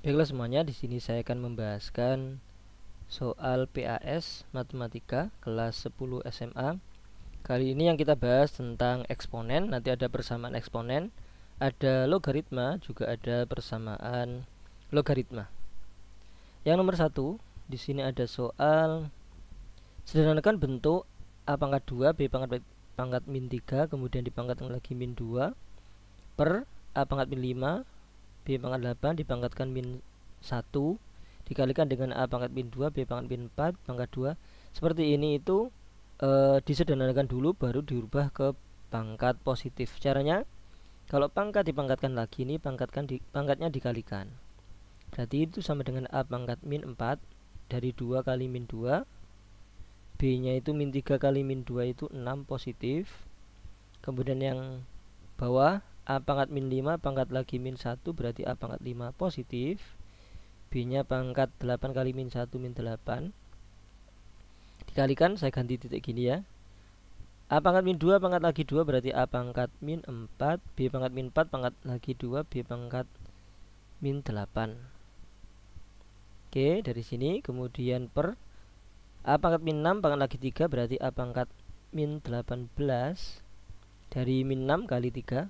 Baiklah semuanya, di sini saya akan membahaskan soal PAS Matematika kelas 10 SMA. Kali ini yang kita bahas tentang eksponen. Nanti ada persamaan eksponen, ada logaritma, juga ada persamaan logaritma. Yang nomor 1, di sini ada soal sederhanakan bentuk A pangkat 2 B pangkat min 3 kemudian dipangkatkan lagi min 2 per A pangkat min 5 B pangkat 8 dipangkatkan min 1 dikalikan dengan A pangkat min 2 B pangkat min 4 pangkat 2. Seperti ini itu disederhanakan dulu baru dirubah ke pangkat positif. Caranya, kalau pangkat dipangkatkan lagi, ini pangkatnya dikalikan. Berarti itu sama dengan A pangkat min 4 dari 2 kali min 2, B nya itu min 3 kali min 2 itu 6 positif. Kemudian yang bawah A pangkat min 5 pangkat lagi min 1 berarti A pangkat 5 positif. B nya pangkat 8 kali min 1 min 8 dikalikan, saya ganti titik gini ya, A pangkat min 2 pangkat lagi 2 berarti A pangkat min 4 B pangkat min 4 pangkat lagi 2 B pangkat min 8. Oke, dari sini kemudian per A pangkat min 6 pangkat lagi 3 berarti A pangkat min 18 dari min 6 kali 3,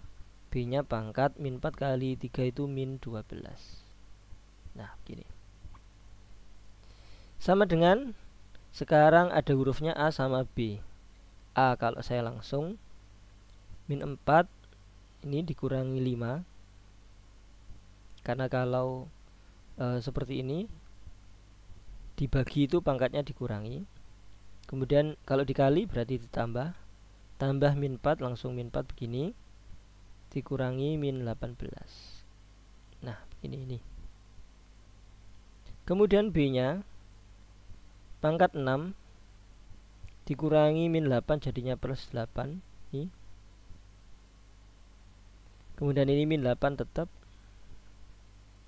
B nya pangkat min 4 kali 3 itu min 12. Nah, begini. Sama dengan sekarang ada hurufnya A sama B. A kalau saya langsung min 4 ini dikurangi 5. Karena kalau seperti ini dibagi itu pangkatnya dikurangi. Kemudian kalau dikali berarti ditambah. Tambah min 4 langsung min 4 begini dikurangi min 18. Nah, ini. Kemudian B nya pangkat 6 dikurangi min 8 jadinya plus 8 ini. Kemudian ini min 8 tetap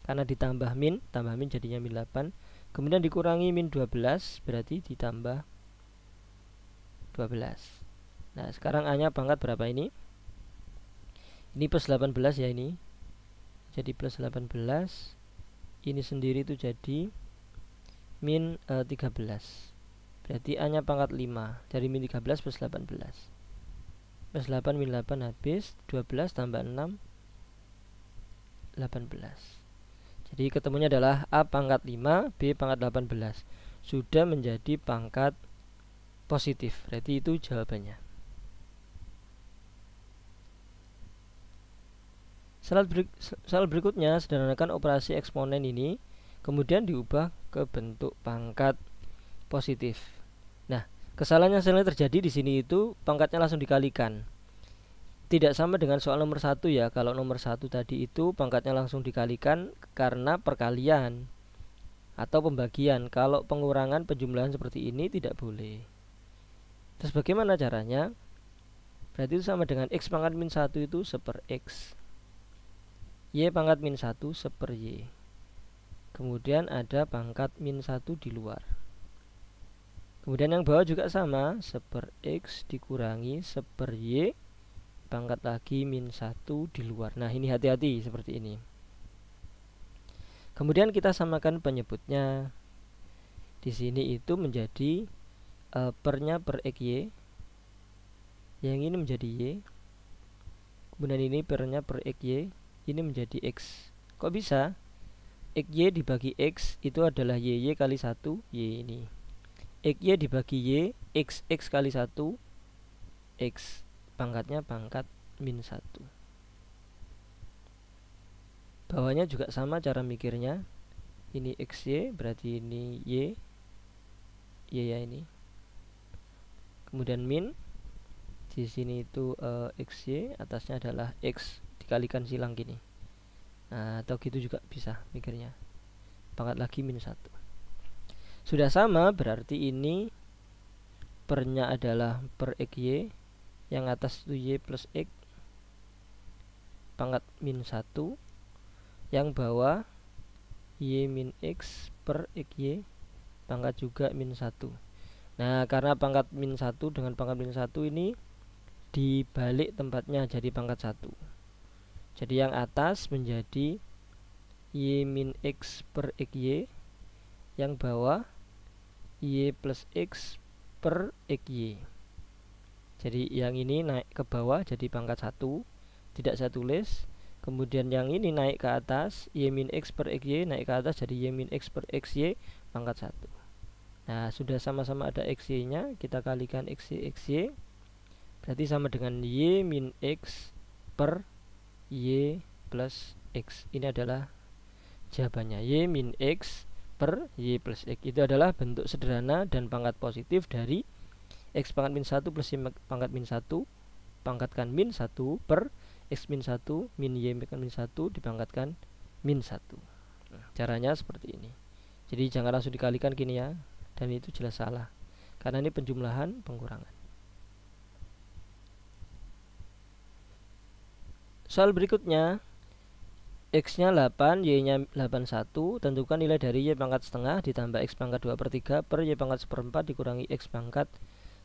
karena ditambah min, tambah min jadinya min 8. Kemudian dikurangi min 12 berarti ditambah 12. Nah, sekarang A nya pangkat berapa ini? Ini plus 18 ya ini. Jadi plus 18. Ini sendiri itu jadi min 13. Berarti A nya pangkat 5. Dari min 13 plus 18. Plus 8 min 8 habis. 12 tambah 6 18. Jadi ketemunya adalah A pangkat 5 B pangkat 18. Sudah menjadi pangkat positif. Berarti itu jawabannya. Soal berikutnya, sederhanakan operasi eksponen ini kemudian diubah ke bentuk pangkat positif. Nah, kesalahan yang sering terjadi di sini itu pangkatnya langsung dikalikan. Tidak sama dengan soal nomor 1 ya. Kalau nomor 1 tadi itu pangkatnya langsung dikalikan karena perkalian atau pembagian. Kalau pengurangan penjumlahan seperti ini tidak boleh. Terus bagaimana caranya? Berarti itu sama dengan X pangkat min 1 itu seper X, Y pangkat min 1 seper Y. Kemudian ada pangkat min 1 di luar. Kemudian yang bawah juga sama, seper X dikurangi seper Y pangkat lagi min 1 di luar. Nah, ini hati-hati seperti ini. Kemudian kita samakan penyebutnya. Di sini itu menjadi pernya per XY. Yang ini menjadi Y. Kemudian ini pernya per XY. Ini menjadi X. Kok bisa? XY dibagi X itu adalah YY kali 1 Y ini. XY dibagi Y XX kali 1 X. Pangkatnya pangkat min 1. Bawahnya juga sama cara mikirnya. Ini XY berarti ini Y. Y ya ini. Kemudian min. Di sini itu XY, atasnya adalah X dikalikan silang gini. Nah, atau gitu juga bisa mikirnya. Pangkat lagi min 1. Sudah sama berarti ini pernya adalah per XY. Yang atas itu Y plus X pangkat min 1. Yang bawah Y min X per XY pangkat juga min 1. Nah, karena pangkat min 1 dengan pangkat min 1 ini dibalik tempatnya jadi pangkat 1. Jadi yang atas menjadi Y min X per XY, yang bawah Y plus X per XY. Jadi yang ini naik ke bawah jadi pangkat 1, tidak saya tulis. Kemudian yang ini naik ke atas, Y min X per XY naik ke atas jadi Y min X per XY pangkat 1. Nah, sudah sama-sama ada XY nya, kita kalikan XY berarti sama dengan Y min X per Y plus X. Ini adalah jawabannya, Y min X per Y plus X. Itu adalah bentuk sederhana dan pangkat positif dari X pangkat min 1 plus Y pangkat min 1 pangkatkan min 1 per X min 1 min Y pangkat min 1 dipangkatkan min 1. Nah, caranya seperti ini. Jadi jangan langsung dikalikan gini ya, dan itu jelas salah karena ini penjumlahan pengurangan. Soal berikutnya, X nya 8, Y nya 81. Tentukan nilai dari Y pangkat setengah ditambah X pangkat 2/3 per Y pangkat 1/4 dikurangi X pangkat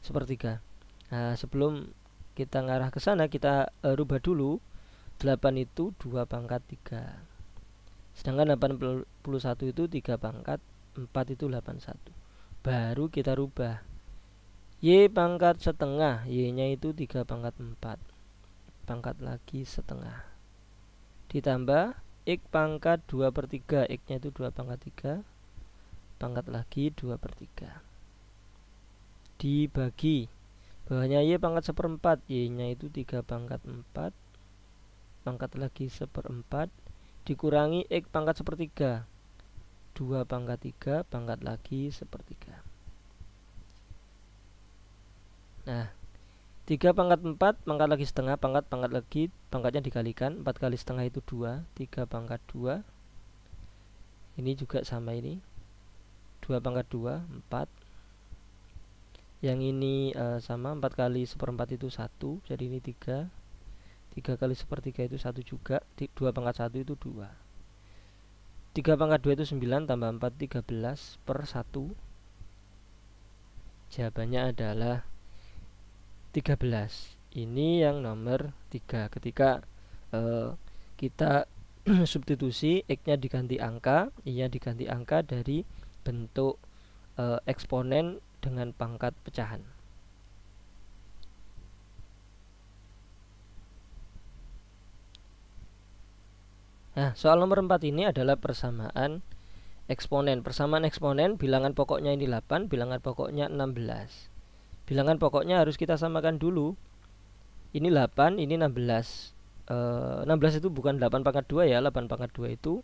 1/3. Nah, sebelum kita ngarah ke sana, kita rubah dulu. 8 itu 2 pangkat 3, sedangkan 81 itu 3 pangkat 4 itu 81. Baru kita rubah Y pangkat setengah, Y nya itu 3 pangkat 4, pangkat lagi setengah, ditambah X pangkat 2/3, X nya itu 2 pangkat 3, pangkat lagi 2/3, dibagi bawahnya Y pangkat 1/4, Y nya itu 3 pangkat 4, pangkat lagi 1/4, dikurangi X pangkat 1/3, 2 pangkat 3, pangkat lagi 1/3. Nah, 3 pangkat 4, pangkat lagi setengah, pangkat lagi, pangkatnya dikalikan, 4 kali setengah itu 2, 3 pangkat 2. Ini juga sama, ini 2 pangkat 2, 4. Yang ini sama, 4 kali 1/4 itu 1, jadi ini 3. 3 kali 1/3 itu 1 juga, 2 pangkat 1 itu 2. 3 pangkat 2 itu 9, tambah 4, 13 per 1. Jawabannya adalah 13. Ini yang nomor 3. Ketika kita substitusi, X nya diganti angka, Y nya diganti angka dari bentuk eksponen dengan pangkat pecahan. Nah, soal nomor 4 ini adalah persamaan eksponen. Persamaan eksponen, bilangan pokoknya ini 8, bilangan pokoknya 16. Bilangan pokoknya harus kita samakan dulu. Ini 8, ini 16. 16 itu bukan 8 pangkat 2 ya, 8 pangkat 2 itu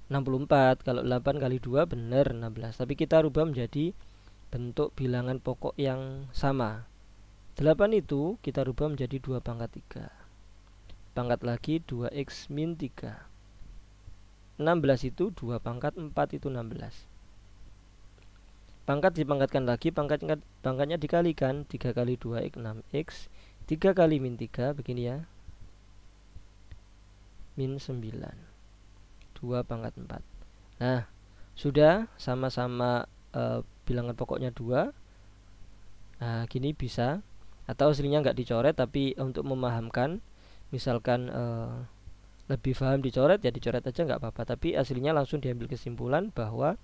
64. Kalau 8 kali 2 benar 16. Tapi kita rubah menjadi bentuk bilangan pokok yang sama. 8 itu kita rubah menjadi 2 pangkat 3. Pangkat lagi 2x min 3. 16 itu 2 pangkat 4 itu 16. Pangkat dipangkatkan lagi, pangkatnya dikalikan, 3 kali 2x 6x, 3 kali min 3 begini ya, min 9, 2 pangkat 4. Nah, sudah sama-sama bilangan pokoknya 2. Nah, gini bisa, atau aslinya nggak dicoret, tapi untuk memahamkan, misalkan lebih paham dicoret ya dicoret aja nggak apa-apa, tapi aslinya langsung diambil kesimpulan bahwa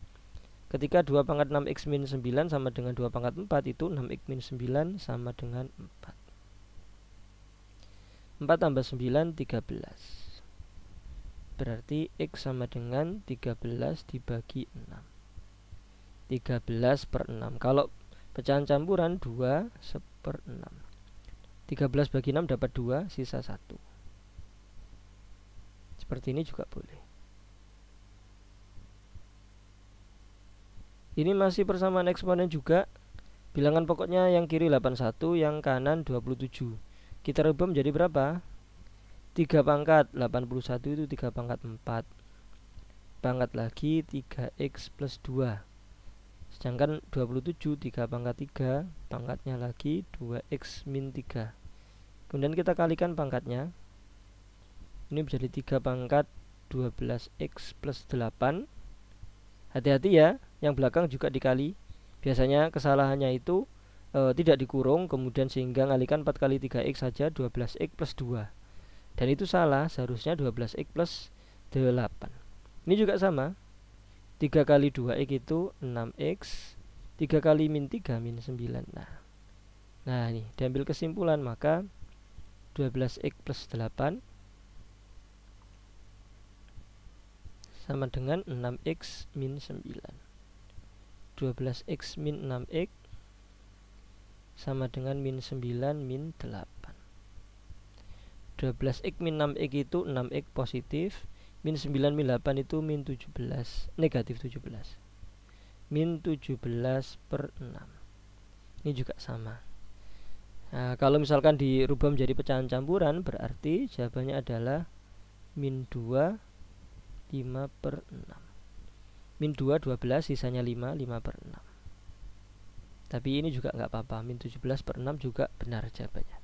ketika 2 pangkat 6x min 9 sama dengan 2 pangkat 4, itu 6x min 9 sama dengan 4. 4 tambah 9, 13. Berarti X sama dengan 13 dibagi 6. 13 per 6. Kalau pecahan campuran 2 1/6. 13 bagi 6 dapat 2, sisa 1. Seperti ini juga boleh. Ini masih persamaan eksponen juga. Bilangan pokoknya yang kiri 81, yang kanan 27. Kita rubah menjadi berapa? 3 pangkat 81 itu 3 pangkat 4. Pangkat lagi 3x plus 2. Sedangkan 27 3 pangkat 3, pangkatnya lagi 2x min 3. Kemudian kita kalikan pangkatnya. Ini menjadi 3 pangkat 12x plus 8. Hati-hati ya, yang belakang juga dikali. Biasanya kesalahannya itu tidak dikurung, kemudian sehingga ngalikan 4 kali 3x saja, 12x plus 2. Dan itu salah, seharusnya 12x plus 8. Ini juga sama, 3 kali 2x itu 6x, 3 kali min 3 min 9. Nah ini diambil kesimpulan, maka 12x plus 8 sama dengan 6x min 9. 12x min 6x sama dengan min 9 min 8. 12x min 6x itu 6x positif, min 9 min 8 itu min 17, negatif 17. Min 17 per 6. Ini juga sama. Nah, kalau misalkan dirubah menjadi pecahan campuran, berarti jawabannya adalah min 2 5 per 6. Min 2 12, sisanya 5 per 6. Tapi ini juga nggak apa-apa, min 17 per 6 juga benar jawabannya.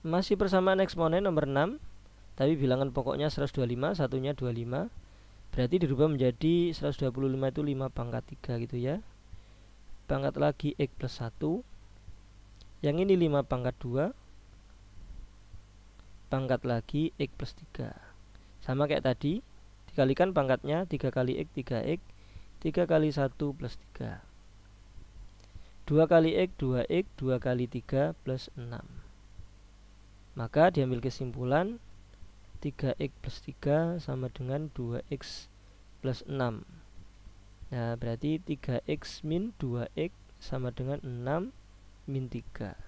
Masih persamaan eksponen nomor 6, tapi bilangan pokoknya 125, satunya 25. Berarti dirubah menjadi 125 itu 5 pangkat 3 gitu ya. Pangkat lagi x plus 1. Yang ini 5 pangkat 2. Pangkat lagi x plus 3. Sama kayak tadi, dikalikan pangkatnya 3 kali x 3x, 3 kali 1 plus 3. 2 kali x 2x, 2 kali 3 plus 6. Maka diambil kesimpulan 3x plus 3 sama dengan 2x plus 6. Nah berarti 3x min 2x sama dengan 6 min 3.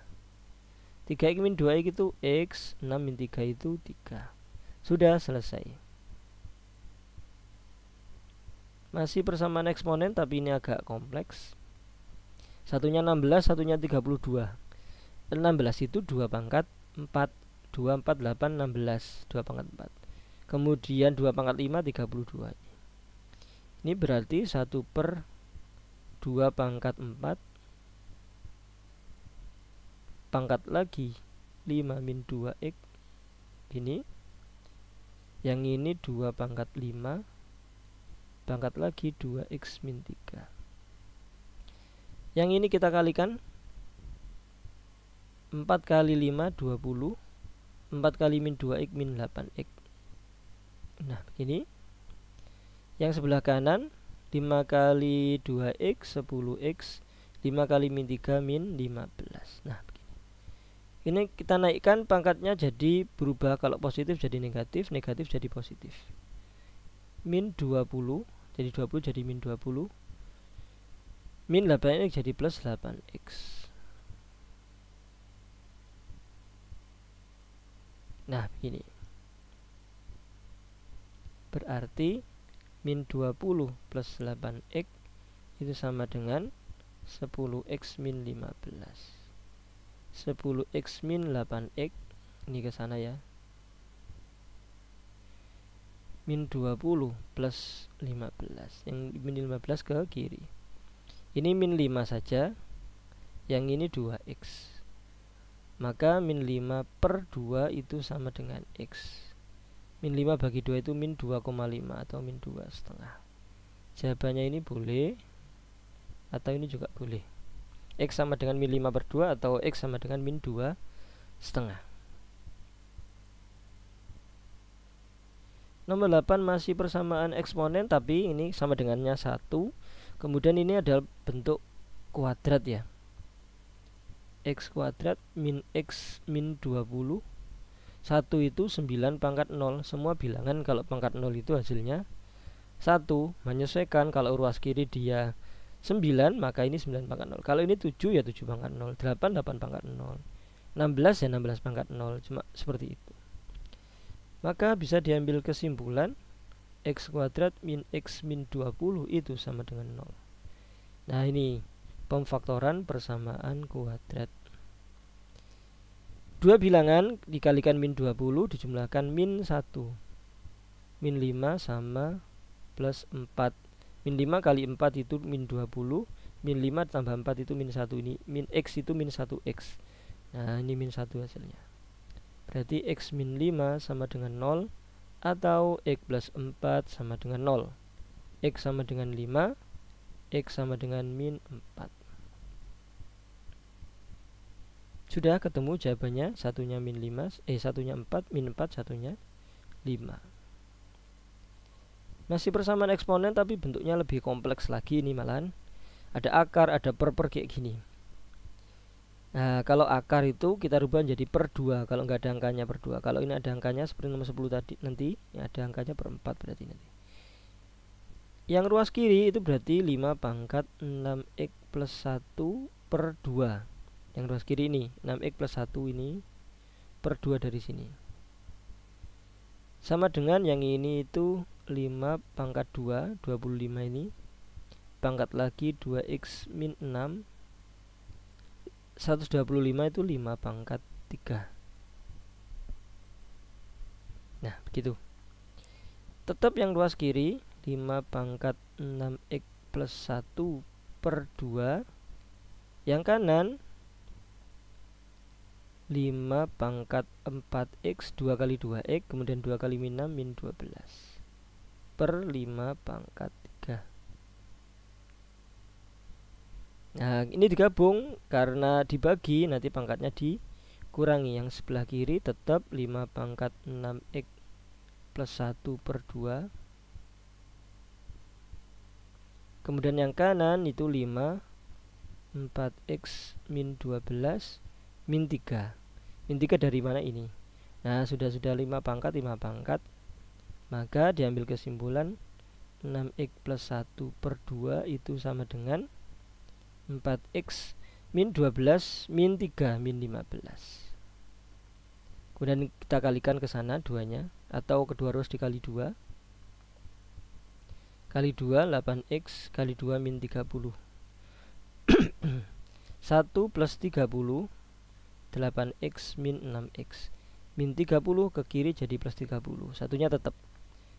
3x min 2x itu x, 6 min 3 itu 3. Sudah selesai. Masih persamaan eksponen, tapi ini agak kompleks. Satunya 16, satunya 32. 16 itu 2 pangkat 4. 2, 4, 8, 16. 2 pangkat 4. Kemudian 2 pangkat 5, 32. Ini berarti 1 per 2 pangkat 4 pangkat lagi 5 min 2x. Ini yang ini 2 pangkat 5 pangkat lagi 2x min 3. Yang ini kita kalikan 4 kali 5 20, 4 kali min 2x min 8x. Nah begini. Yang sebelah kanan 5 kali 2x 10x, 5 kali min 3 min 15. Nah begini. Ini kita naikkan pangkatnya jadi berubah, kalau positif jadi negatif, negatif jadi positif. Min 20, jadi 20 jadi min 20. Min 8x jadi plus 8x. Nah begini. Berarti min 20 plus 8x itu sama dengan 10x min 15. 10x min 8x, ini ke sana ya. Min 20 plus 15, yang min 15 ke kiri. Ini min 5 saja, yang ini 2x. Maka min 5 per 2 itu sama dengan x. Min 5 bagi 2 itu min 2,5 atau min 2,5. Jawabannya ini boleh, atau ini juga boleh. X sama dengan min 5 per 2 atau x sama dengan min 2,5. Nomor 8 masih persamaan eksponen, tapi ini sama dengannya 1. Kemudian ini adalah bentuk kuadrat ya. X kuadrat min x min 20. 1 itu 9 pangkat 0. Semua bilangan kalau pangkat 0 itu hasilnya 1. Menyesuaikan, kalau ruas kiri dia 9, maka ini 9 pangkat 0. Kalau ini 7 ya 7 pangkat 0. 8 pangkat 0. 16 ya 16 pangkat 0. Cuma seperti itu. Maka bisa diambil kesimpulan x kuadrat min x min 20 itu sama dengan 0. Nah ini pemfaktoran persamaan kuadrat. Dua bilangan dikalikan min 20 dijumlahkan min 1. Min 5 sama plus 4. Min 5 kali 4 itu min 20. Min 5 tambah 4 itu min 1. Ini min x itu min 1x. Nah ini min 1 hasilnya. Berarti x min 5 sama dengan 0, atau x plus 4 sama dengan 0. X sama dengan 5, X sama dengan min 4. Sudah ketemu jawabannya, satunya min 5, satunya 4, min 4, satunya 5. Masih persamaan eksponen tapi bentuknya lebih kompleks lagi ini malahan. Ada akar, ada per kayak gini. Nah, kalau akar itu kita rubah menjadi per 2 kalau nggak ada angkanya per 2. Kalau ini ada angkanya seperti nomor 10 tadi, nanti ya ada angkanya per 4 berarti nanti. Yang ruas kiri itu berarti 5 pangkat 6x plus 1 per 2. Yang ruas kiri ini 6x plus 1 ini per 2 dari sini. Sama dengan yang ini itu 5 pangkat 2, 25 ini. Pangkat lagi 2x min 6, 125 itu 5 pangkat 3. Nah, begitu. Tetap yang ruas kiri 5 pangkat 6x plus 1 per 2. Yang kanan 5 pangkat 4x 2 kali 2x, kemudian 2 kali min 6 min 12 per 5 pangkat 3. Nah, ini digabung karena dibagi nanti pangkatnya dikurangi. Yang sebelah kiri tetap 5 pangkat 6x plus 1 per 2. Kemudian yang kanan itu 5 4x min 12 min 3. Min 3 dari mana ini? Nah, sudah 5 pangkat, 5 pangkat. Maka diambil kesimpulan 6x plus 1 per 2 itu sama dengan 4x min 12 min 3 min 15. Kemudian kita kalikan ke sana duanya, atau kedua ruas dikali 2. Kali 2 8x kali 2 min 30. 1 plus 30 8x min 6x. Min 30 ke kiri jadi plus 30. Satunya tetap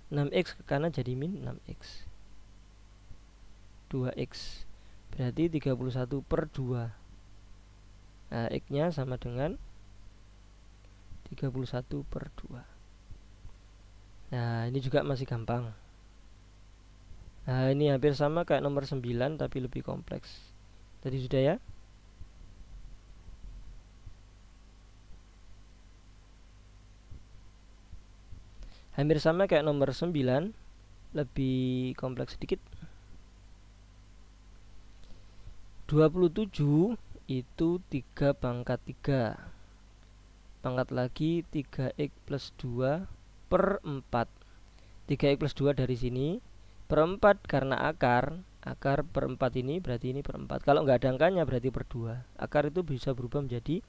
6x ke kanan jadi min 6x. 2x berarti 31 per 2. Nah, x nya sama dengan 31 per 2. Nah, ini juga masih gampang. Nah, ini hampir sama kayak nomor 9 tapi lebih kompleks. Tadi sudah ya. Hampir sama kayak nomor 9, lebih kompleks sedikit. 27 itu 3 pangkat 3. Pangkat lagi 3x plus 2 per 4. 3x plus 2 dari sini per 4 karena akar per 4 ini berarti ini per 4. Kalau nggak ada angkanya berarti per 2. Akar itu bisa berubah menjadi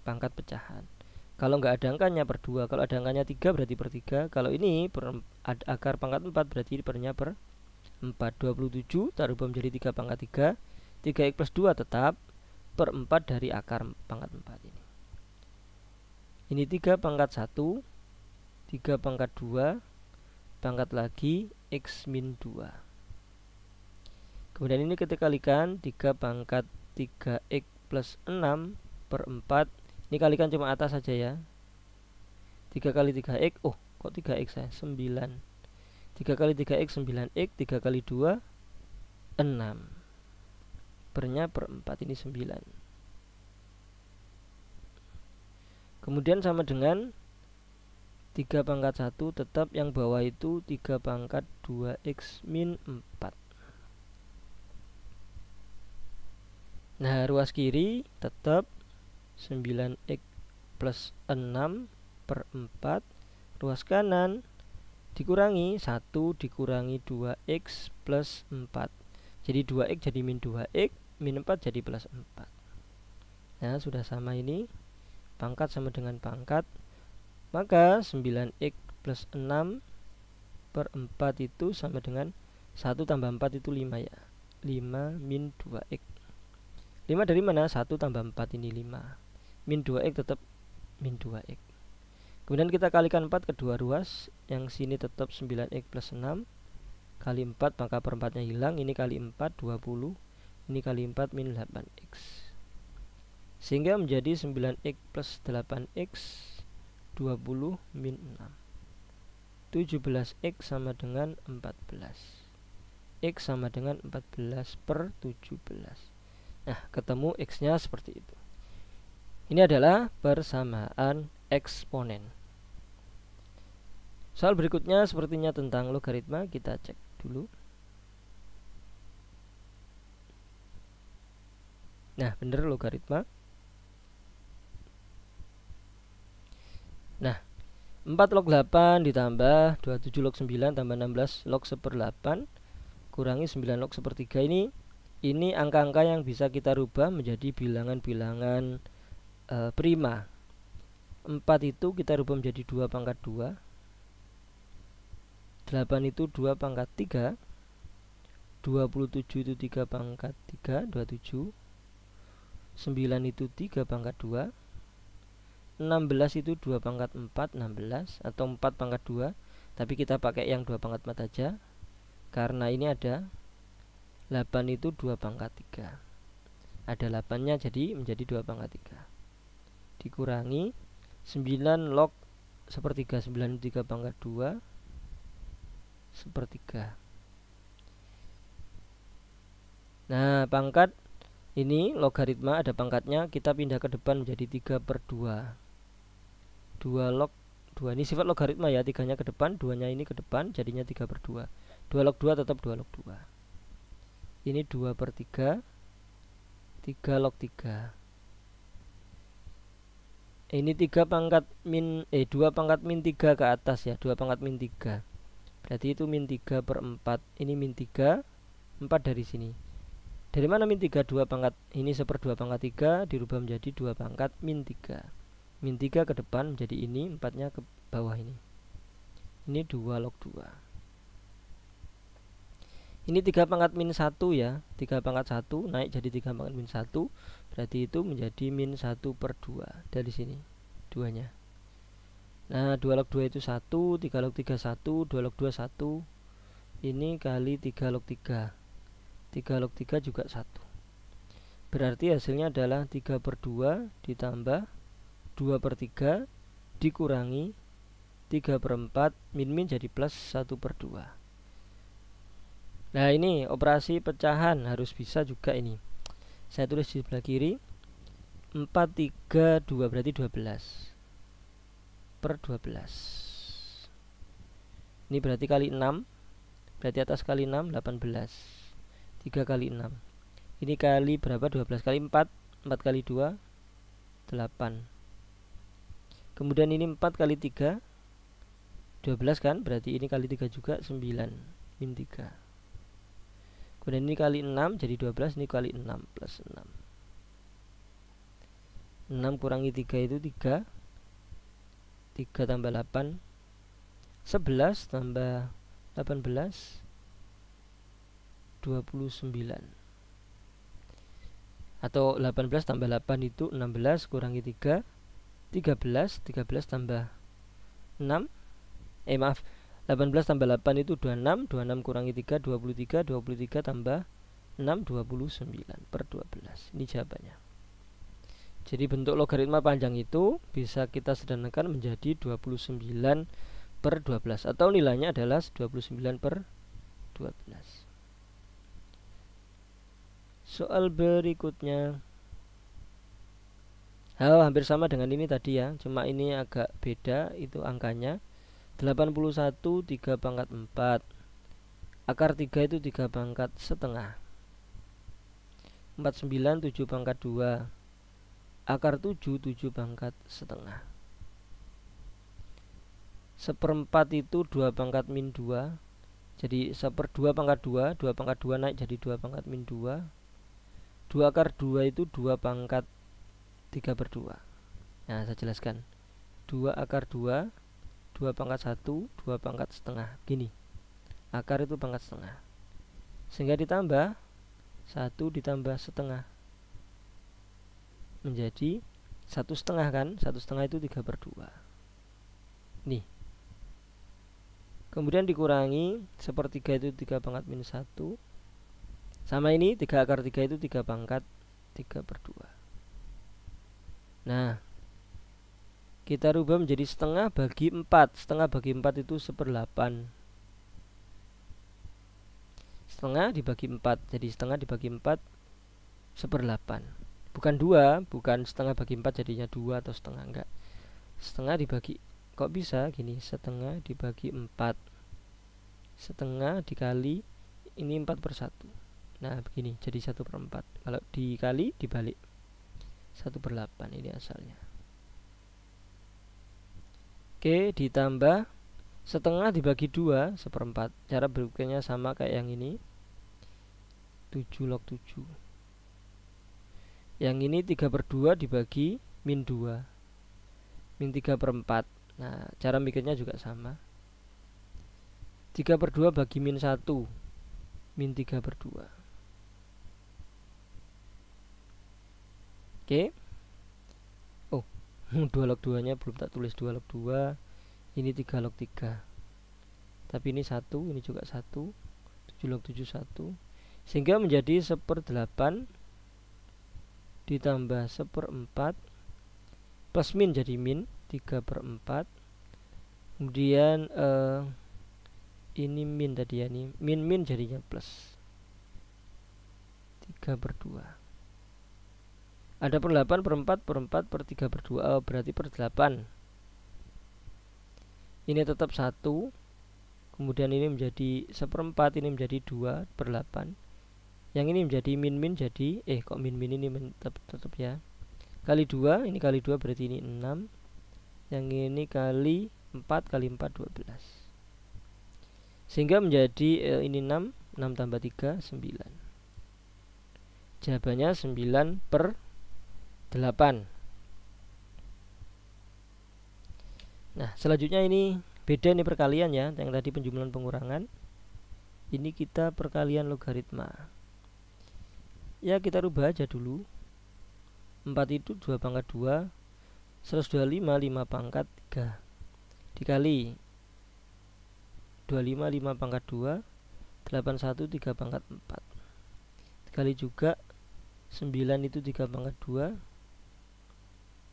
pangkat pecahan. Kalau nggak ada angkanya per 2. Kalau ada angkanya 3 berarti per 3. Kalau ini akar pangkat 4 berarti pernya per 4. 27 kita rubah menjadi 3 pangkat 3. 3x plus 2 tetap per 4 dari akar pangkat 4 ini. Ini 3 pangkat 1, 3 pangkat 2, pangkat lagi x min 2. Kemudian ini kita kalikan 3 pangkat 3x plus 6 per 4. Ini kalikan cuma atas saja ya. 3 kali 3x, oh kok 3x ya, 9. 3 kali 3x 9x, 3 kali 2 6. Pernya per 4 ini 9. Kemudian sama dengan 3 pangkat 1 tetap yang bawah itu 3 pangkat 2x min 4. Nah, ruas kiri tetap 9x plus 6 per 4. Ruas kanan dikurangi 1 dikurangi 2x plus 4. Jadi 2x jadi min 2x, min 4 jadi plus 4. Nah, sudah sama ini. Pangkat sama dengan pangkat. Maka 9x plus 6 per 4 itu sama dengan 1 tambah 4 itu 5 ya. 5 min 2x. 5 dari mana? 1 tambah 4 ini 5. Min 2x tetap min 2x. Kemudian kita kalikan 4 kedua ruas. Yang sini tetap 9x plus 6 kali 4, maka per 4 nya hilang. Ini kali 4 20. Ini kali 4 min 8x. Sehingga menjadi 9x plus 8x 20 min 6. 17x sama dengan 14. X sama dengan 14 per 17. Nah, ketemu x nya seperti itu. Ini adalah persamaan eksponen. Soal berikutnya sepertinya tentang logaritma, kita cek dulu. Nah, bener logaritma. Nah, 4 log 8 ditambah 27 log 9 tambah 16 log 1/8 kurangi 9 log 1/3 ini angka-angka yang bisa kita rubah menjadi bilangan-bilangan prima. 4 itu kita rubah menjadi 2 pangkat 2, 8 itu 2 pangkat 3, 27 itu 3 pangkat 3, 27, 9 itu 3 pangkat 2, 16 itu 2 pangkat 4, 16, atau 4 pangkat 2, tapi kita pakai yang 2 pangkat 4 aja, karena ini ada 8 itu 2 pangkat 3, ada 8 nya jadi menjadi 2 pangkat 3, dikurangi 9 log 1/3, 9 itu 3 pangkat 2 1/3. Nah, pangkat ini logaritma ada pangkatnya, kita pindah ke depan menjadi 3/2. 2 log 2 ini sifat logaritma ya, 3-nya ke depan, 2-nya ini ke depan, jadinya 3/2. 2 log 2 tetap 2 log 2. Ini 2/3, 3 log 3. Ini 3 pangkat min 2 pangkat min 3 ke atas ya, 2 pangkat min 3. Berarti itu min 3/4. Ini min 3, 4 dari sini. Dari mana min 3? 2 pangkat, ini 1/2 pangkat 3 dirubah menjadi 2 pangkat min 3. Min 3 ke depan menjadi ini, 4-nya ke bawah ini. Ini 2 log 2. Ini 3 pangkat min 1 ya, 3 pangkat 1 naik jadi 3 pangkat min 1. Berarti itu menjadi min 1/2 dari sini 2-nya. Nah, 2 log 2 itu 1, 3 log 3 1, 2 log 2 1. Ini kali 3 log 3. 3 log 3 juga 1. Berarti hasilnya adalah 3/2 ditambah 2/3 dikurangi 3/4 min jadi plus 1/2. Nah, ini operasi pecahan harus bisa juga ini. Saya tulis di sebelah kiri. 4, 3, 2 berarti 12 per 12. Ini berarti kali 6. Berarti atas kali 6 18. 3 kali 6. Ini kali berapa? 12 kali 4. 4 kali 2 8. Kemudian ini 4 kali 3 12 kan? Berarti ini kali 3 juga 9 min 3. Kemudian ini kali 6 jadi 12. Ini kali 6 plus 6. 6 kurangi 3 itu 3. 3 tambah 8 11 tambah 18 29. Atau 18 tambah 8 itu 16 kurangi 3 13. 13 tambah 6 maaf 18 tambah 8 itu 26. 26 kurangi 3 23. 23 tambah 6 29 per 12. Ini jawabannya. Jadi bentuk logaritma panjang itu bisa kita sederhanakan menjadi 29 per 12, atau nilainya adalah 29 per 12. Soal berikutnya hampir sama dengan ini tadi ya, cuma ini agak beda itu angkanya. 81 3 pangkat 4, akar 3 itu 3 pangkat setengah. 49 7 pangkat 2, akar 7 7 pangkat setengah. 1/4 itu 2 pangkat min 2. Jadi 1/2 pangkat 2, 2 pangkat 2 naik jadi 2 pangkat min 2. 2 akar 2 itu 2 pangkat 3/2. Nah, saya jelaskan. 2 akar 2, 2 pangkat 1, 2 pangkat setengah. Gini. Akar itu pangkat setengah. Sehingga ditambah 1 ditambah setengah menjadi 1/2 kan? 1/2 itu 3/2. Nih. Kemudian dikurangi 1/3 itu 3 pangkat min 1. Sama ini 3 akar 3 itu 3 pangkat 3/2. Nah, kita rubah menjadi setengah bagi 4. Setengah bagi 4 itu 1/8. Setengah dibagi 4. Jadi setengah dibagi 4 1/8. bukan 2, bukan setengah bagi 4 jadinya 2 atau setengah, enggak. Setengah dibagi, kok bisa gini, setengah dibagi 4, setengah dikali ini 4/1. Nah begini, jadi 1/4. Kalau dikali dibalik 1/8, ini asalnya. Oke, ditambah setengah dibagi 2 1/4. Cara berpikirnya sama kayak yang ini, 7 log 7. Yang ini 3/2 dibagi min 2, min 3/4. Nah cara mikirnya juga sama, 3/2 bagi min 1, min 3/2. Oke. Oh 2 log 2 nya belum tak tulis, 2 log 2. Ini 3 log 3. Tapi ini 1, ini juga 1. 7 log 7 1. Sehingga menjadi 1/8 ditambah 1/4 plus min jadi min 3/4. Kemudian ini min tadi ya, nih min jadinya plus 3/2. Ada per 8/4/4/3/2, berarti per 8. Ini tetap 1. Kemudian ini menjadi 1/4, ini menjadi 2/8. Yang ini menjadi min jadi kok min ini tetap ya. Kali 2, ini kali 2 berarti ini 6. Yang ini kali 4 kali 4 12. Sehingga menjadi ini 6 tambah 3 9. Jawabannya 9/8. Nah selanjutnya ini beda nih perkalian ya. Yang tadi penjumlahan pengurangan, ini kita perkalian logaritma. Ya kita rubah aja dulu. 4 itu 2/2, 125 5/3 dikali 25 5/2, 81 3/4 dikali juga 9 itu 3/2,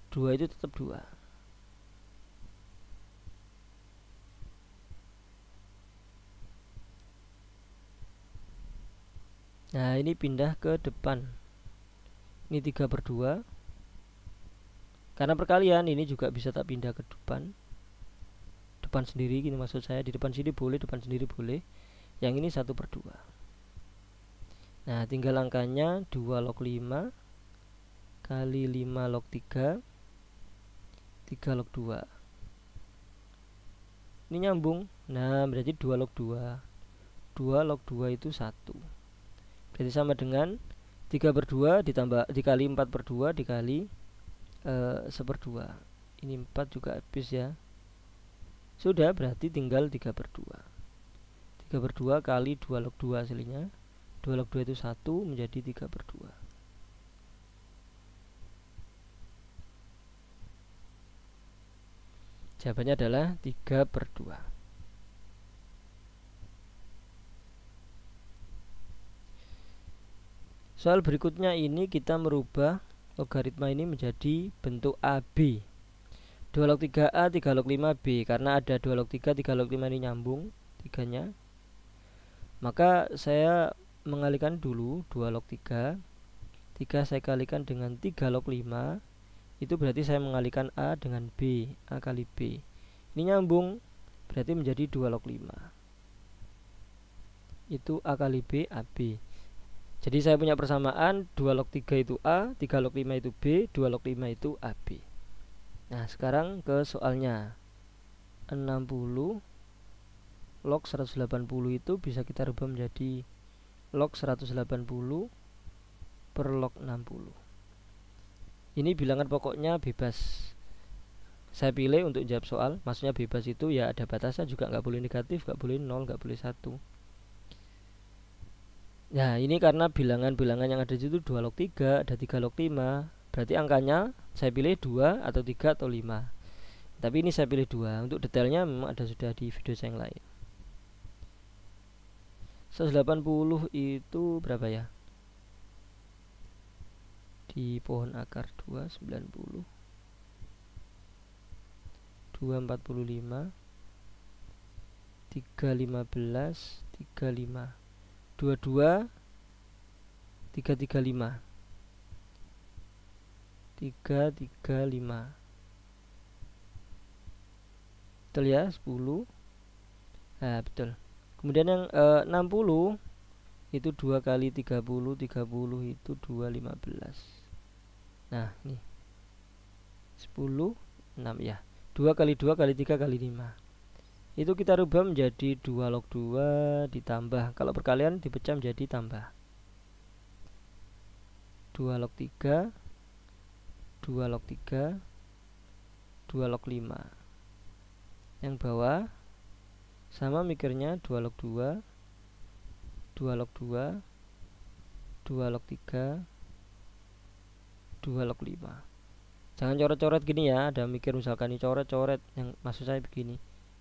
2 itu tetap 2. Nah ini pindah ke depan, ini 3/2. Karena perkalian ini juga bisa tak pindah ke depan sendiri gini, maksud saya di depan sini boleh, depan sendiri boleh. Yang ini 1/2. Nah tinggal angkanya 2 log 5 kali 5 log 3, 3 log 2. Ini nyambung. Nah berarti 2 log 2. 2 log 2 itu 1. Berarti sama dengan 3/2 ditambah dikali 4/2 dikali 1/2. Ini 4 juga habis ya. Sudah, berarti tinggal 3/2. 3/2 kali 2 log 2 hasilnya. 2 log 2 itu 1, menjadi 3/2. Jawabannya adalah 3/2. Soal berikutnya ini kita merubah logaritma ini menjadi bentuk AB. 2 log 3A 3 log 5B. Karena ada 2 log 3 3 log 5 ini nyambung tiganya, maka saya mengalihkan dulu 2 log 3 saya kalikan dengan 3 log 5. Itu berarti saya mengalihkan A dengan B, A kali B. Ini nyambung, berarti menjadi 2 log 5. Itu A kali B, AB. Jadi saya punya persamaan 2 log 3 itu A, 3 log 5 itu B, 2 log 5 itu AB. Nah sekarang ke soalnya. 60 log 180 itu bisa kita rubah menjadi log 180 per log 60. Ini bilangan pokoknya bebas. Saya pilih untuk jawab soal. Maksudnya bebas itu ya ada batasan juga, nggak boleh negatif, nggak boleh 0, nggak boleh 1. Nah ini karena bilangan-bilangan yang ada di situ 2 log 3, ada 3 log 5. Berarti angkanya saya pilih 2 atau 3 atau 5. Tapi ini saya pilih 2. Untuk detailnya memang ada sudah di video saya yang lain. 180 itu berapa ya? Di pohon akar 2 90, 2 45, 3 15, 35, 22 335. 335. Betul ya, 10. Nah, betul. Kemudian yang 60 itu 2 kali 30, 30 itu 215. Nah, ini 10, 6 ya. 2 kali 2 kali 3 kali 5. Itu kita rubah menjadi 2 log 2 ditambah, kalau perkalian dipecah menjadi tambah 2 log 3, 2 log 3, 2 log 5. Yang bawah sama mikirnya 2 log 2, 2 log 2, 2 log 3, 2 log 5. Jangan coret-coret gini ya, ada mikir misalkan ini coret-coret, yang maksud saya begini.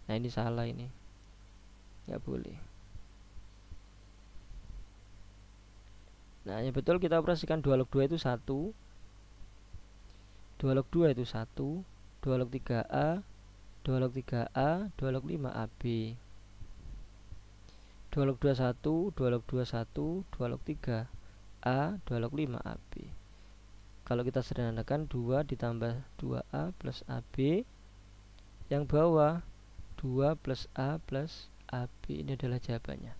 Nah, ini salah, ini nggak boleh. Nah, yang betul kita operasikan 2 log 2 itu 1, 2 log 2 itu 1, 2 log 3A, 2 log 3A, 2 log 5 AB, 2 log 2 1, 2 log 2 1, 2 log 3 A, 2 log 5 AB. Kalau kita sederhanakan 2 ditambah 2A plus AB, yang bawah 2 plus A plus AB. Ini adalah jawabannya.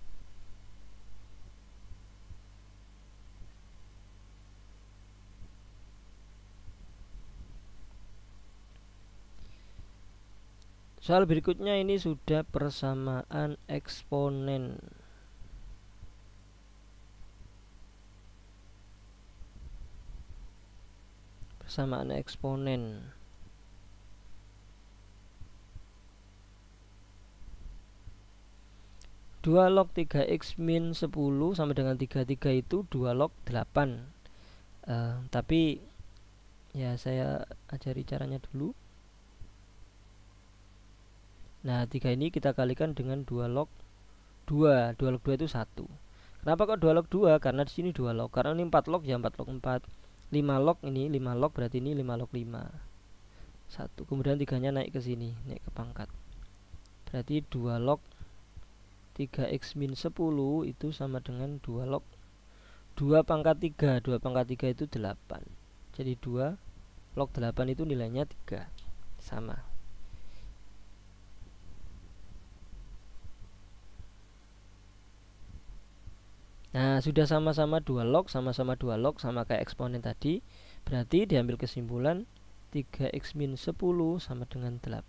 Soal berikutnya ini sudah persamaan eksponen. Persamaan eksponen. Dua log 3x min 10 sama dengan 33 itu 2 log 8. Tapi ya saya ajari caranya dulu. Nah, 3 ini kita kalikan dengan 2 log 2. 2 log 2 itu 1. Kenapa kok 2 log 2? Karena di sini 2 log. Karena ini 4 log ya 4 log 4. 5 log ini 5 log berarti ini 5 log 5. 1. Kemudian 3-nya naik ke sini, naik ke pangkat. Berarti 2 log 3x min 10 itu sama dengan 2 log 2 pangkat 3. 2 pangkat 3 itu 8. Jadi 2 log 8 itu nilainya 3. Sama. Nah, sudah sama-sama 2 log, sama-sama 2 log, sama kayak eksponen tadi. Berarti diambil kesimpulan 3x min 10 sama dengan 8.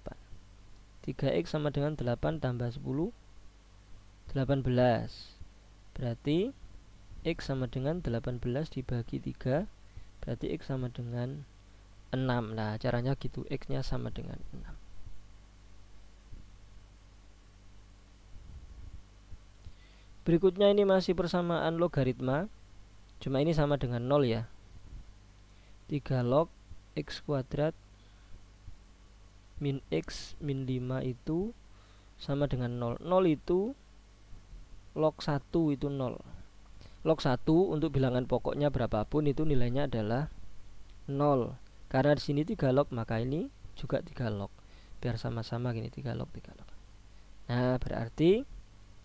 3x sama dengan 8 tambah 10, 18. Berarti x sama dengan 18 dibagi 3. Berarti x sama dengan 6. Nah, caranya gitu, x-nya sama dengan 6. Berikutnya ini masih persamaan logaritma, cuma ini sama dengan 0 ya. 3 log x kuadrat min x min 5 itu sama dengan 0. 0 itu log 1 itu 0. Log 1 untuk bilangan pokoknya berapapun itu nilainya adalah 0. Karena di sini 3 log, maka ini juga 3 log. Biar sama-sama gini, 3 log, 3 log. Nah, berarti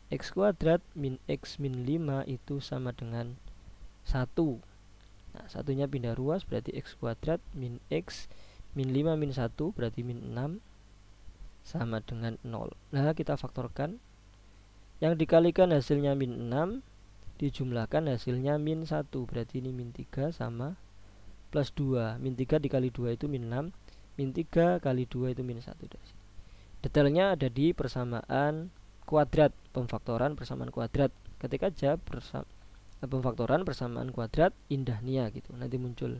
x kuadrat min x min 5 itu sama dengan 1. Nah, satunya pindah ruas, berarti x kuadrat min x min 5 min 1 berarti min 6 sama dengan 0. Nah, kita faktorkan. Yang dikalikan hasilnya min 6 dijumlahkan hasilnya min 1, berarti ini min 3 sama plus 2. Min 3 dikali 2 itu min 6, min 3 kali 2 itu min 1. Detailnya ada di persamaan kuadrat, pemfaktoran persamaan kuadrat. Ketik aja pemfaktoran persamaan kuadrat Indah Nia gitu, nanti muncul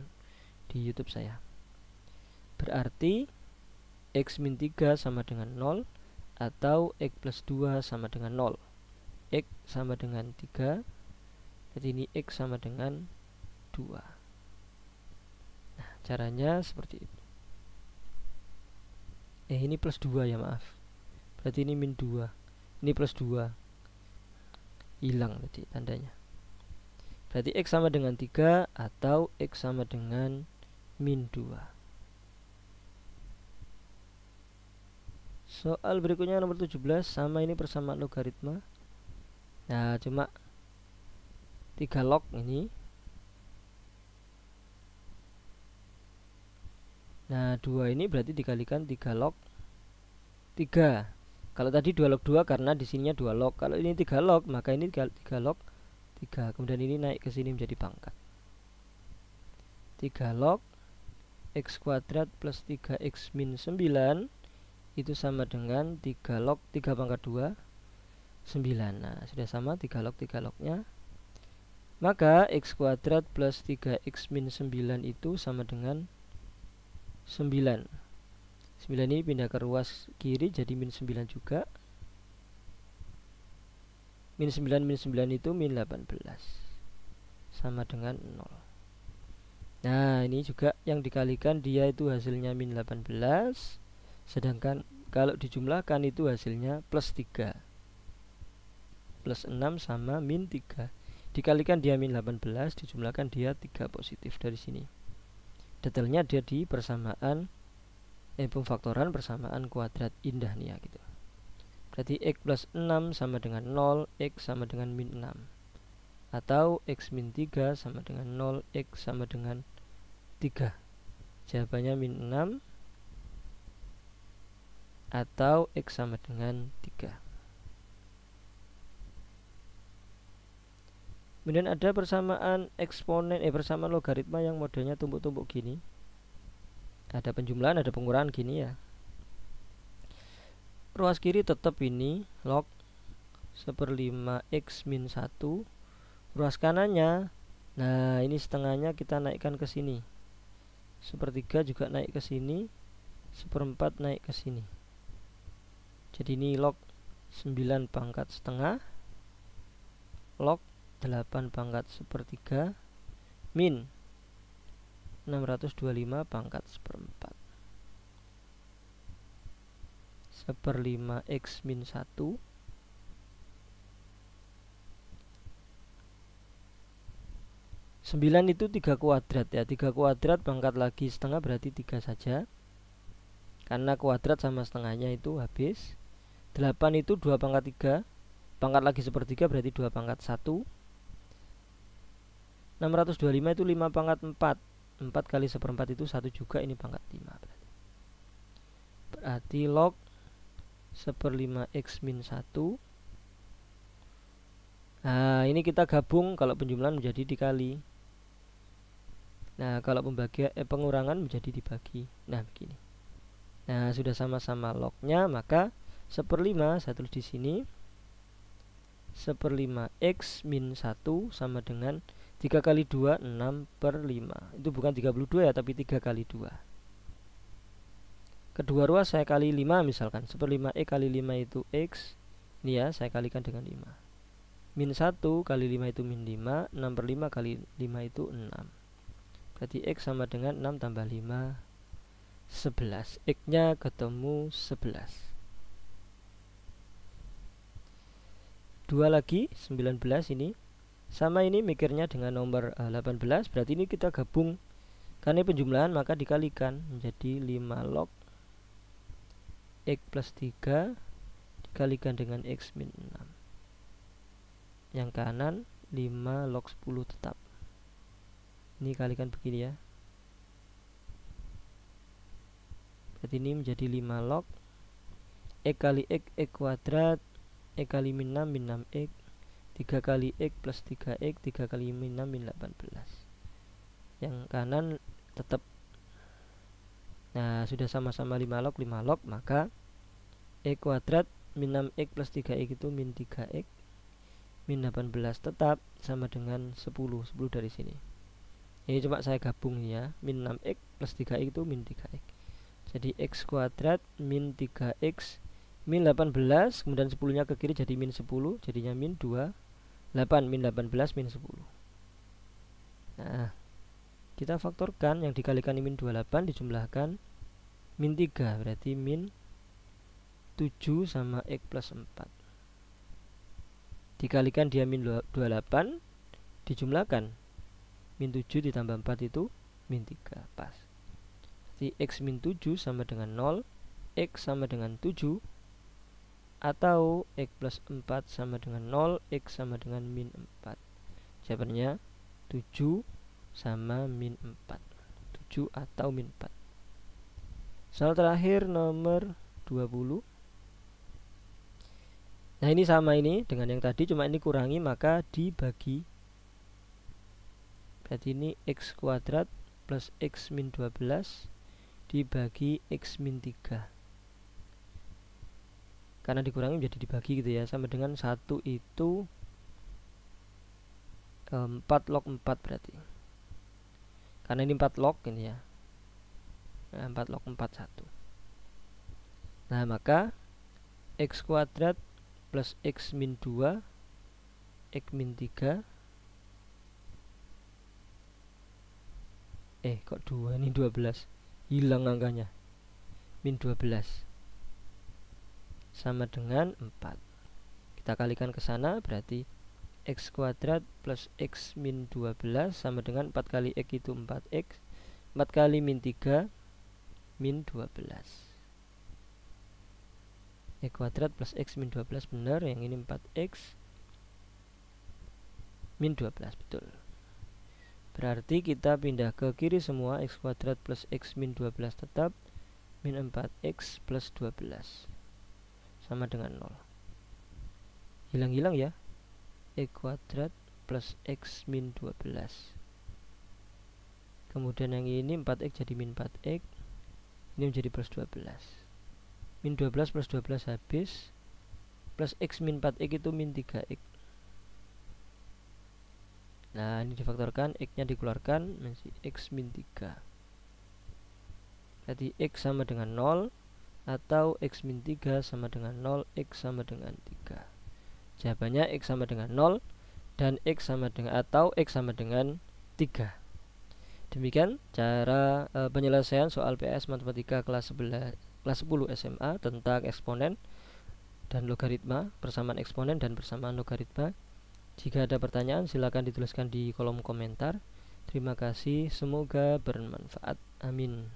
di YouTube saya. Berarti x min 3 sama dengan 0 atau x plus 2 sama dengan 0. X sama dengan 3, jadi ini x sama dengan 2. Nah, caranya seperti itu. Ini plus 2 ya, maaf. Berarti ini min 2. Ini plus 2. Hilang tadi tandanya. Berarti x sama dengan 3 atau x sama dengan min 2. Soal berikutnya nomor 17, sama ini persamaan logaritma. Nah, cuma 3 log ini. Nah 2 ini berarti dikalikan 3 log 3. Kalau tadi 2 log 2 karena di sininya 2 log. Kalau ini 3 log maka ini 3 log 3. Kemudian ini naik ke sini menjadi pangkat. 3 log x kuadrat plus 3x min 9 itu sama dengan 3 log 3 pangkat 2 9. Nah sudah sama 3 log 3 lognya. Maka x kuadrat plus 3x min 9 itu sama dengan 9. 9 ini pindah ke ruas kiri jadi min 9 juga. Min 9 itu min 18 sama dengan 0. Nah ini juga yang dikalikan dia itu hasilnya min 18. Sedangkan kalau dijumlahkan itu hasilnya plus 3. Plus 6 sama min 3. Dikalikan dia min 18, dijumlahkan dia 3 positif dari sini. Detailnya dia di persamaan pemfaktoran persamaan kuadrat indah nih ya gitu. Berarti x plus 6 sama dengan 0, x sama dengan min 6. Atau x min 3 sama dengan 0, x sama dengan 3. Jawabannya min 6 atau x sama dengan 3. Kemudian ada persamaan eksponen persamaan logaritma yang modelnya tumpuk-tumpuk gini. Ada penjumlahan, ada pengurangan gini ya. Ruas kiri tetap ini log 1/5 x min 1. Ruas kanannya, nah ini setengahnya kita naikkan ke sini. 1/3 juga naik ke sini. 1/4 naik ke sini. Jadi ini log 9 pangkat setengah log 8 pangkat 1/3 min 625 pangkat 1/4. 1/5 x min 1 9 itu 3 kuadrat ya. 3 kuadrat pangkat lagi setengah berarti 3 saja. Karena kuadrat sama setengahnya itu habis. 8 itu 2 pangkat 3. Pangkat lagi 1/3 berarti 2 pangkat 1. 625 itu 5 pangkat 4. 4 kali 1/4 itu 1 juga, ini pangkat 5 berarti log 1/5 x min 1. Nah ini kita gabung, kalau penjumlahan menjadi dikali. Nah kalau pengurangan menjadi dibagi. Nah begini. Nah sudah sama-sama lognya, maka 1/5 saya tulis di sini 1/5 x min 1 sama dengan 3 kali 2 6/5. Itu bukan 32 ya, tapi 3 kali 2. Kedua ruas saya kali 5 misalkan. 1/5 x kali 5 itu x. Ini ya saya kalikan dengan 5. Min 1 kali 5 itu min 5. 6/5 kali 5 itu 6. Berarti x sama dengan 6 tambah 5 11. X nya ketemu 11. 2 lagi 19 ini. Sama ini mikirnya dengan nomor 18. Berarti ini kita gabung. Karena penjumlahan maka dikalikan menjadi 5 log x plus 3 dikalikan dengan x min 6. Yang kanan 5 log 10 tetap. Ini kalikan begini ya. Berarti ini menjadi 5 log x kali x kuadrat x kali min 6 min 6x 3 kali x plus 3x 3 kali min 6 min 18. Yang kanan tetap. Nah sudah sama-sama 5 log maka x kuadrat min 6x plus 3x itu min 3x min 18 tetap sama dengan 10 dari sini. Ini cuma saya gabung ya. Min 6x plus 3x itu min 3x. Jadi x kuadrat min 3x min 18, kemudian 10 nya ke kiri jadi min 10, jadinya min 2 8 min 18 min 10. Nah kita faktorkan, yang dikalikan min 28 dijumlahkan min 3, berarti min 7 sama x plus 4. Dikalikan dia min 28 dijumlahkan min 7 ditambah 4 itu min 3, pas. Jadi x min 7 sama dengan 0, x sama dengan 7, atau x plus 4 sama dengan 0, x sama dengan min 4. Jawabannya 7 sama min 4. 7 atau min 4. Soal terakhir nomor 20. Nah ini sama ini dengan yang tadi, cuma ini kurangi maka dibagi. Berarti ini x kuadrat plus x min 12 dibagi x min 3. Karena dikurangi menjadi dibagi gitu ya, sama dengan 1 itu 4 log 4 berarti. Karena ini 4 log ini ya. Nah, 4 log 4 1. Nah maka x kuadrat plus x min 2 x min 3 kok 2 ini 12, hilang angkanya, min 12 sama dengan 4. Kita kalikan ke sana, berarti x kuadrat plus x min 12 sama dengan 4 kali x itu 4x, 4 kali min 3 min 12. X kuadrat plus x min 12 benar, yang ini 4x min 12 betul. Berarti kita pindah ke kiri semua, x kuadrat plus x min 12 tetap, min 4x plus 12 sama dengan 0. Hilang-hilang ya. X kuadrat plus x min 12. Kemudian yang ini 4x jadi min 4x, ini menjadi plus 12. Min 12 plus 12 habis, plus x min 4x itu min 3x. Nah ini difaktorkan, x nya dikeluarkan, masih x min 3. Berarti x sama dengan 0, atau x min 3 sama dengan 0, x sama dengan 3. Jawabannya x sama dengan 0 dan x sama dengan, atau x sama dengan 3. Demikian cara penyelesaian soal PS Matematika kelas 10 SMA tentang eksponen dan logaritma, persamaan eksponen dan persamaan logaritma. Jika ada pertanyaan silakan dituliskan di kolom komentar. Terima kasih, semoga bermanfaat. Amin.